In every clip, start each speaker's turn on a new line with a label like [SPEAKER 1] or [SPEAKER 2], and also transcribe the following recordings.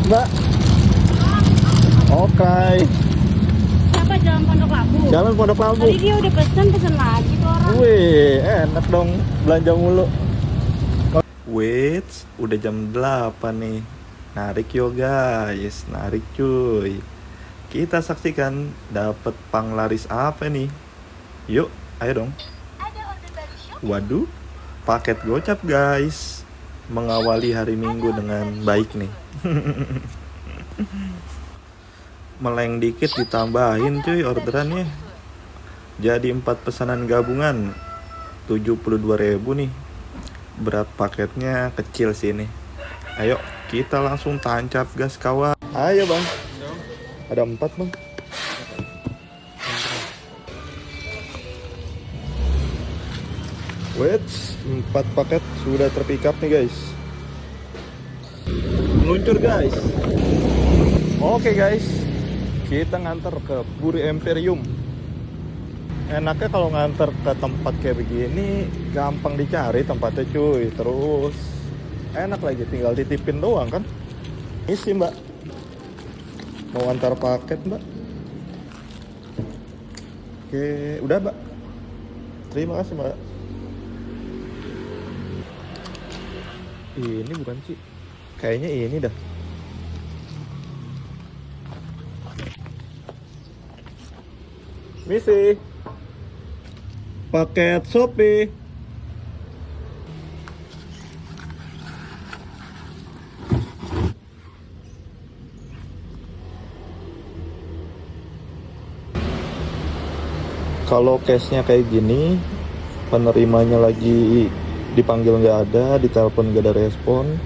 [SPEAKER 1] Mbak. Oke.
[SPEAKER 2] Siapa Jalan Pondok Labu?
[SPEAKER 1] Jalan Pondok Labu.
[SPEAKER 2] Tadi dia udah pesen lagi tuh orang.
[SPEAKER 1] Wih, enak dong belanja mulu. Wait, udah jam 8 nih. Narik yo guys, narik cuy. Kita saksikan dapat panglaris apa nih. Yuk, ayo dong. Waduh, paket gocap guys. Mengawali hari Minggu dengan baik nih. Meleng dikit ditambahin cuy orderannya. Jadi 4 pesanan gabungan 72.000 nih. Berat paketnya kecil sih ini. Ayo kita langsung tancap gas kawan. Ayo bang. Ada 4 bang. Wait, 4 paket sudah terpick up nih guys. Meluncur guys. Oke guys, kita nganter ke Puri Emperium. Enaknya kalau nganter ke tempat kayak begini gampang dicari tempatnya cuy. Terus enak lagi, tinggal titipin doang kan. Isi mbak, mau antar paket mbak. Oke, udah mbak. Terima kasih mbak. Ini bukan sih, kayaknya ini dah. Misi paket Shopee. Kalau case-nya kayak gini, penerimanya lagi dipanggil nggak ada, ditelepon nggak ada respon,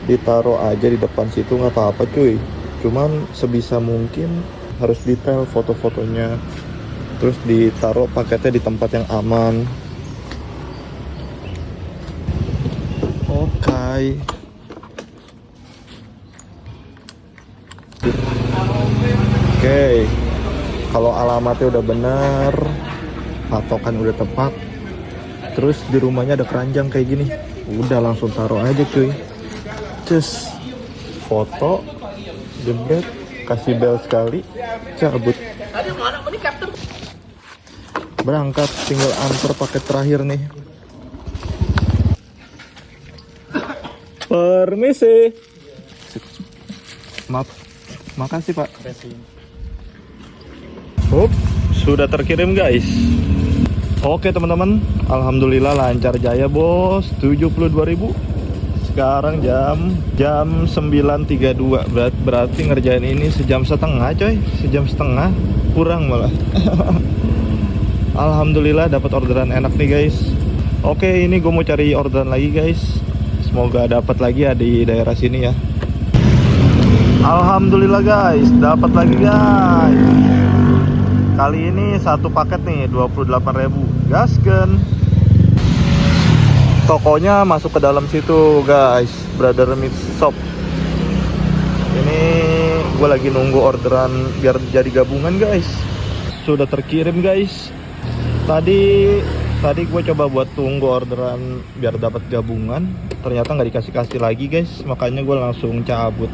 [SPEAKER 1] ditaruh aja di depan situ nggak apa-apa cuy. Cuman sebisa mungkin harus detail foto-fotonya, terus ditaruh paketnya di tempat yang aman. Oke. Oke. Kalau alamatnya udah benar, patokan udah tepat, terus di rumahnya ada keranjang kayak gini, udah langsung taruh aja cuy. Cus, foto, jebret, kasih bel sekali, cabut. Berangkat, tinggal antar paket terakhir nih. Permisi. Maaf, makasih pak. Up, sudah terkirim guys. Oke teman-teman, alhamdulillah lancar jaya bos. 72.000. Sekarang jam 9.32. Berarti ngerjain ini sejam setengah coy. Sejam setengah, kurang malah. Alhamdulillah dapat orderan enak nih guys. Oke, ini gue mau cari orderan lagi guys. Semoga dapat lagi ya di daerah sini ya. Alhamdulillah guys, dapat lagi guys. Kali ini satu paket nih 28.000. Gasken. Tokonya masuk ke dalam situ guys, Brother Meat Shop. Ini gue lagi nunggu orderan biar jadi gabungan guys. Sudah terkirim guys. Tadi gue coba buat tunggu orderan biar dapat gabungan, ternyata nggak dikasih lagi guys, makanya gue langsung cabut.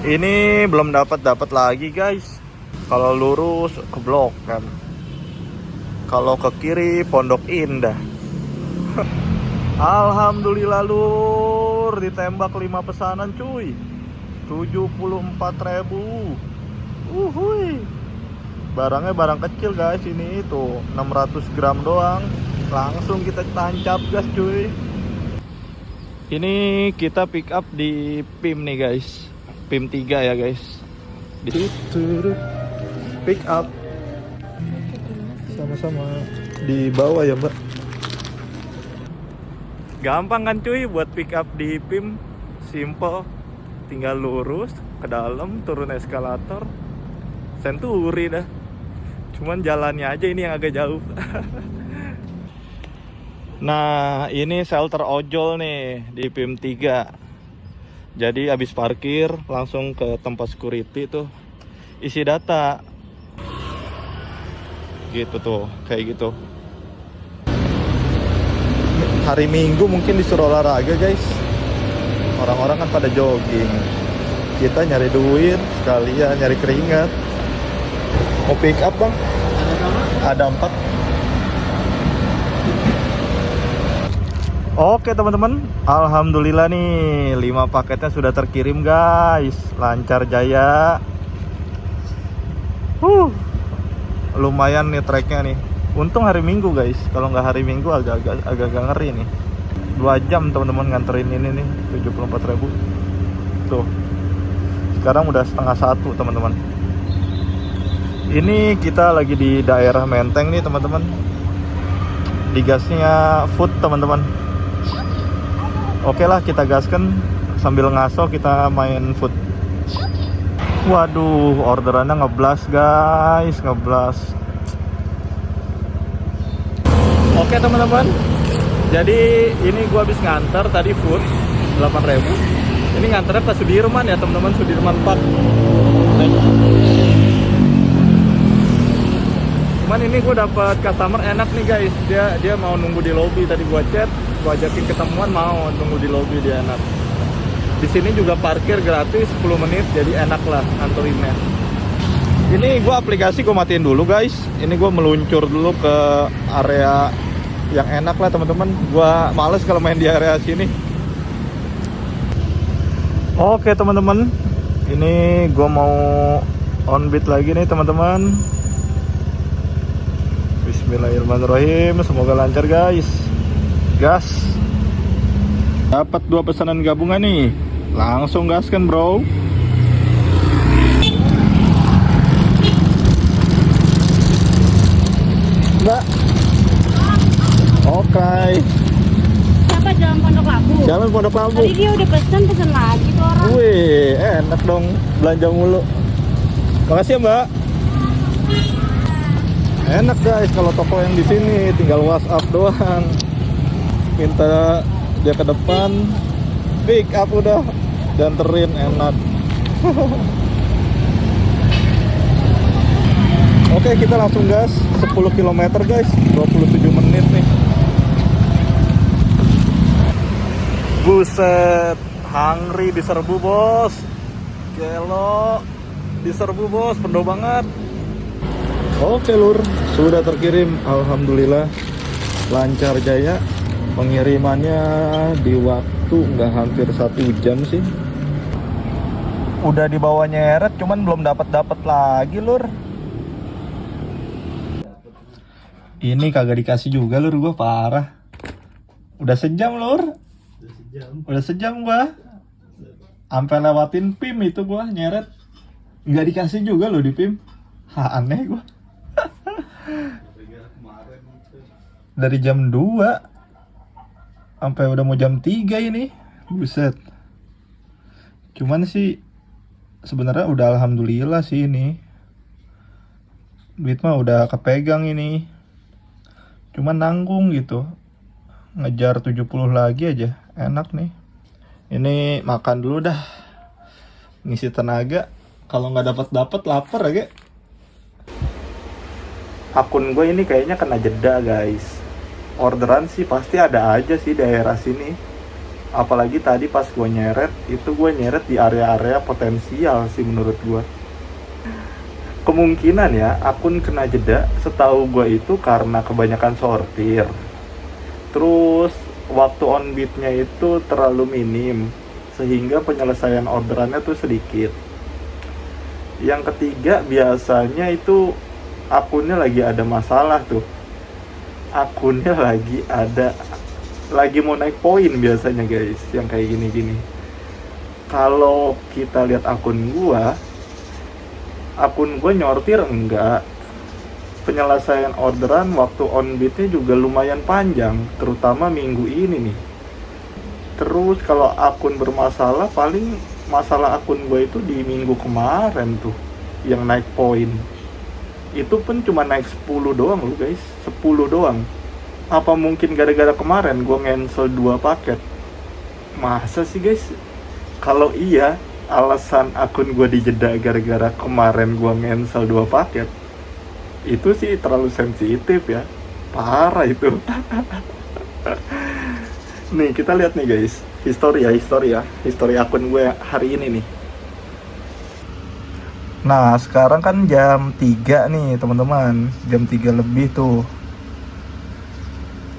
[SPEAKER 1] Ini belum dapat lagi guys. Kalau lurus ke Blok kan, kalau ke kiri Pondok Indah. Alhamdulillah lur, ditembak 5 pesanan cuy. 74.000. Uhuy. Barangnya barang kecil guys, ini itu 600 gram doang. Langsung kita tancap gas cuy. Ini kita pick up di PIM nih guys. PIM 3 ya guys. Pick up. Sama-sama. Di bawah ya mbak. Gampang kan cuy buat pick up di PIM. Simple. Tinggal lurus ke dalam, turun eskalator, Senturi dah. Cuman jalannya aja ini yang agak jauh. Nah ini shelter ojol nih di PIM 3. Jadi habis parkir langsung ke tempat security tuh, isi data gitu tuh, kayak gitu. Hari Minggu mungkin disuruh olahraga guys. Orang-orang kan pada jogging. Kita nyari duit, sekalian nyari keringat. Mau pick up bang? Ada 4. Oke teman-teman, alhamdulillah nih 5 paketnya sudah terkirim guys. Lancar jaya. Lumayan nih tracknya nih. Untung hari Minggu guys. Kalau nggak hari Minggu agak ngeri nih. 2 jam teman-teman nganterin ini nih 74.000. Tuh. Sekarang udah setengah 1 teman-teman. Ini kita lagi di daerah Menteng nih teman-teman. Digasnya food teman-teman. Oke lah kita gaskan sambil ngaso kita main food. Waduh, orderannya ngeblas guys, ngeblas. Oke teman-teman. Jadi ini gua habis nganter tadi food 8.000. Ini nganternya ke Sudirman ya teman-teman, Sudirman Park. Cuman ini gue dapat customer enak nih guys. Dia mau nunggu di lobby, tadi gua chat, gua ajakin ketemuan, mau nunggu di lobby, dia enak. Di sini juga parkir gratis 10 menit, jadi enak lah nganterinnya. Ini gua aplikasi gua matiin dulu guys. Ini gua meluncur dulu ke area yang enak lah teman-teman. Gua males kalau main di area sini. Oke teman-teman, ini gua mau on beat lagi nih teman-teman. Bismillahirrahmanirrahim. Semoga lancar guys. Gas. Dapat 2 pesanan gabungan nih. Langsung gaskan bro. Mbak. Oke.
[SPEAKER 2] Siapa Jalan Pondok Labu?
[SPEAKER 1] Jalan Pondok Labu.
[SPEAKER 2] Tadi dia udah pesen lagi tuh orang.
[SPEAKER 1] Wih, enak dong belanja mulu. Makasih ya Mbak. Enak guys kalau toko yang di sini tinggal WhatsApp doang. Minta dia ke depan, pick up udah, danterin enak. Oke, kita langsung gas 10 km guys, 27 menit nih. Buset, hungry diserbu bos. Gelo, diserbu bos, penuh banget. Oke lur, sudah terkirim, alhamdulillah lancar jaya. Pengirimannya di waktu nggak hampir 1 jam sih. Udah dibawa nyeret, cuman belum dapat lagi lur. Ini kagak dikasih juga lur, gue parah. Udah sejam lur. Udah sejam gua. Sampai lewatin PIM itu gua nyeret. Nggak dikasih juga loh di PIM. Aneh gua. Dari jam 2 sampai udah mau jam 3 ini. Buset. Cuman sih sebenarnya udah alhamdulillah sih ini. Duit mah udah kepegang ini. Cuman nanggung gitu. Ngejar 70 lagi aja. Enak nih. Ini makan dulu dah. Ngisi tenaga. Kalau nggak dapat lapar ya. Akun gue ini kayaknya kena jeda guys. Orderan sih pasti ada aja sih daerah sini. Apalagi tadi pas gue nyeret, itu gue nyeret di area-area potensial sih menurut gue. Kemungkinan ya akun kena jeda setahu gue itu karena kebanyakan sortir. Terus waktu on beatnya itu terlalu minim sehingga penyelesaian orderannya tuh sedikit. Yang ketiga biasanya itu akunnya lagi ada masalah tuh. Akunnya lagi mau naik poin biasanya guys, yang kayak gini-gini. Kalau kita lihat akun gue nyortir enggak. Penyelesaian orderan waktu on beatnya juga lumayan panjang, terutama minggu ini nih. Terus kalau akun bermasalah, paling masalah akun gue itu di minggu kemarin tuh yang naik poin. Itu pun cuma naik 10 doang loh guys, 10 doang. Apa mungkin gara-gara kemarin gue cancel 2 paket? Masa sih guys? Kalau iya, alasan akun gue dijeda gara-gara kemarin gue cancel 2 paket, itu sih terlalu sensitif ya. Parah itu. Nih kita lihat nih guys, history akun gue hari ini nih. Nah sekarang kan jam 3 nih teman-teman, jam 3 lebih tuh.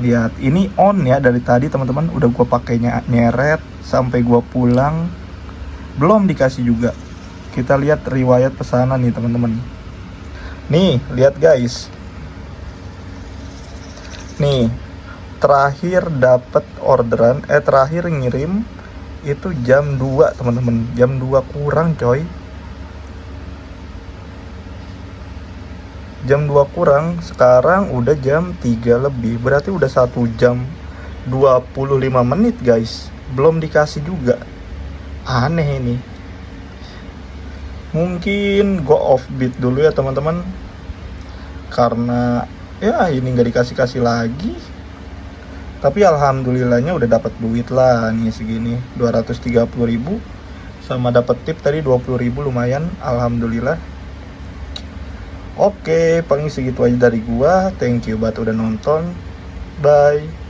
[SPEAKER 1] Lihat, ini on ya dari tadi teman-teman, udah gue pakainya nyeret sampai gue pulang belum dikasih juga. Kita lihat riwayat pesanan nih teman-teman. Nih lihat guys, nih terakhir dapat orderan, terakhir ngirim itu jam 2 teman-teman, jam 2 kurang coy. Jam 2 kurang, sekarang udah jam 3 lebih, berarti udah 1 jam 25 menit guys, belum dikasih juga. Aneh ini. Mungkin go offbeat dulu ya teman-teman, karena ya ini nggak dikasih-kasih lagi. Tapi alhamdulillahnya udah dapat duit lah nih segini, 230.000 sama dapat tip tadi 20.000, lumayan alhamdulillah. Oke, paling segitu aja dari gua. Thank you buat udah nonton. Bye.